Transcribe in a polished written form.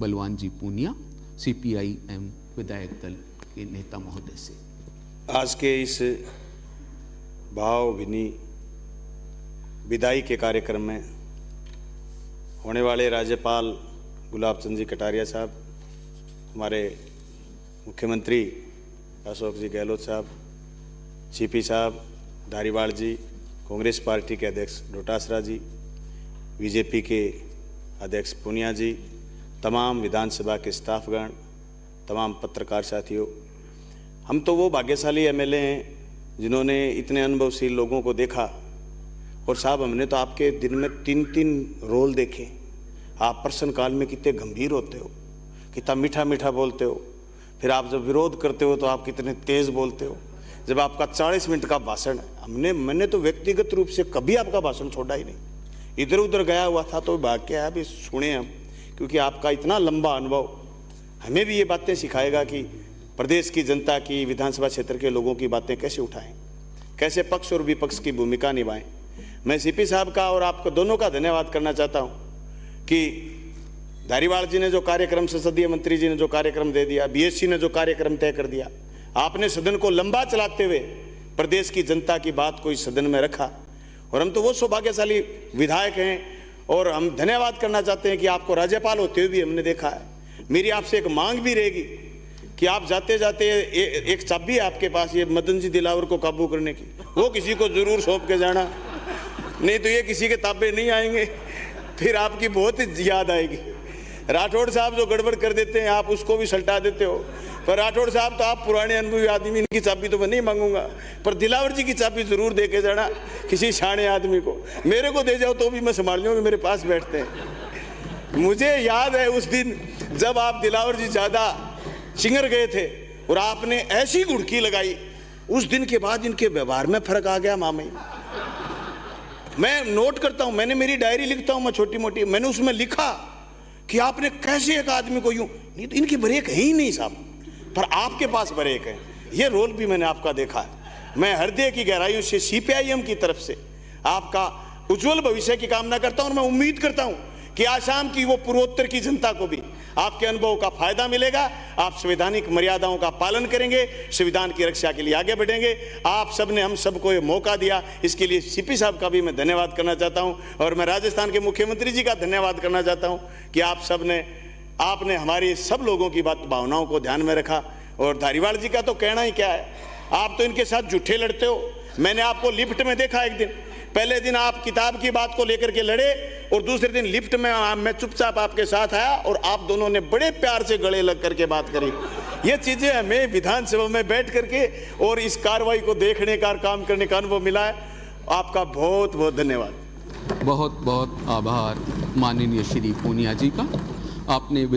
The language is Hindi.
बलवान जी पूनिया, सीपीआई-एम विधायक दल के नेता महोदय से। आज के इस भावभीनी विदाई के कार्यक्रम में होने वाले राज्यपाल गुलाब चंद जी कटारिया साहब, हमारे मुख्यमंत्री अशोक जी गहलोत साहब, सीपी साहब, धारीवाल जी, कांग्रेस पार्टी के अध्यक्ष डोटासरा जी, बीजेपी के अध्यक्ष पूनिया जी, तमाम विधानसभा के स्टाफगण, तमाम पत्रकार साथियों, हम तो वो भाग्यशाली एमएलए हैं जिन्होंने इतने अनुभवशील लोगों को देखा। और साहब, हमने तो आपके दिन में 3-3 रोल देखे। आप प्रश्न काल में कितने गंभीर होते हो, कितना मीठा मीठा बोलते हो, फिर आप जब विरोध करते हो तो आप कितने तेज बोलते हो। जब आपका 40 मिनट का भाषण है, मैंने तो व्यक्तिगत रूप से कभी आपका भाषण छोड़ा ही नहीं। इधर उधर गया हुआ था तो भाग के आया, भी सुने हम, क्योंकि आपका इतना लंबा अनुभव हमें भी ये बातें सिखाएगा कि प्रदेश की जनता की, विधानसभा क्षेत्र के लोगों की बातें कैसे उठाएं, कैसे पक्ष और विपक्ष की भूमिका निभाएं। मैं सीपी साहब का और आपको दोनों का धन्यवाद करना चाहता हूं कि धारीवाल जी ने जो कार्यक्रम, संसदीय मंत्री जी ने जो कार्यक्रम दे दिया, बीएससी ने जो कार्यक्रम तय कर दिया, आपने सदन को लंबा चलाते हुए प्रदेश की जनता की बात को इस सदन में रखा। और हम तो वो सौभाग्यशाली विधायक हैं और हम धन्यवाद करना चाहते हैं कि आपको राज्यपाल होते हुए भी हमने देखा है। मेरी आपसे एक मांग भी रहेगी कि आप जाते जाते एक चाबी है आपके पास, ये मदन जी दिलावर को काबू करने की, वो किसी को जरूर सौंप के जाना, नहीं तो ये किसी के ताबे नहीं आएंगे, फिर आपकी बहुत याद आएगी। राठौड़ साहब जो गड़बड़ कर देते हैं आप उसको भी सल्टा देते हो, पर राठौड़ साहब तो आप पुराने अनुभवी आदमी, इनकी चाबी तो मैं नहीं मांगूंगा, पर दिलावर जी की चाबी जरूर दे के जाना किसी शाणे आदमी को। मेरे को दे जाओ तो भी मैं संभाल लूंगा, मेरे पास बैठते हैं। मुझे याद है उस दिन जब आप दिलावर जी ज्यादा चिंगर गए थे और आपने ऐसी गुड़की लगाई, उस दिन के बाद इनके व्यवहार में फर्क आ गया। मामई मैं नोट करता हूं, मैंने मेरी डायरी लिखता हूं मैं छोटी मोटी, मैंने उसमें लिखा कि आपने कैसे एक आदमी को यूं, नहीं तो इनकी ब्रेक है ही नहीं साहब, पर आपके पास ब्रेक है। ये रोल भी मैंने आपका देखा है। मैं हृदय की गहराइयों से सीपीआईएम की तरफ से आपका उज्जवल भविष्य की कामना करता हूं और मैं उम्मीद करता हूं कि आसाम की वो पूर्वोत्तर की जनता को भी आपके अनुभव का फायदा मिलेगा। आप संवैधानिक मर्यादाओं का पालन करेंगे, संविधान की रक्षा के लिए आगे बढ़ेंगे। आप सब ने हम सबको ये मौका दिया, इसके लिए सीपी साहब का भी मैं धन्यवाद करना चाहता हूं और मैं राजस्थान के मुख्यमंत्री जी का धन्यवाद करना चाहता हूं कि आपने हमारी सब लोगों की भावनाओं को ध्यान में रखा। और धारीवाल जी का तो कहना ही क्या है, आप तो इनके साथ झूठे लड़ते हो। मैंने आपको लिफ्ट में देखा एक दिन, पहले दिन आप किताब की बात को लेकर के लड़े और दूसरे दिन लिफ्ट में मैं चुपचाप आपके साथ आया और आप दोनों ने बड़े प्यार से गले लग करके बात करी। ये चीजें हमें विधानसभा में बैठ करके और इस कार्रवाई को देखने का, काम करने का अनुभव मिला है। आपका बहुत बहुत धन्यवाद। बहुत बहुत आभार माननीय श्री पूनिया जी का। आपने विधायक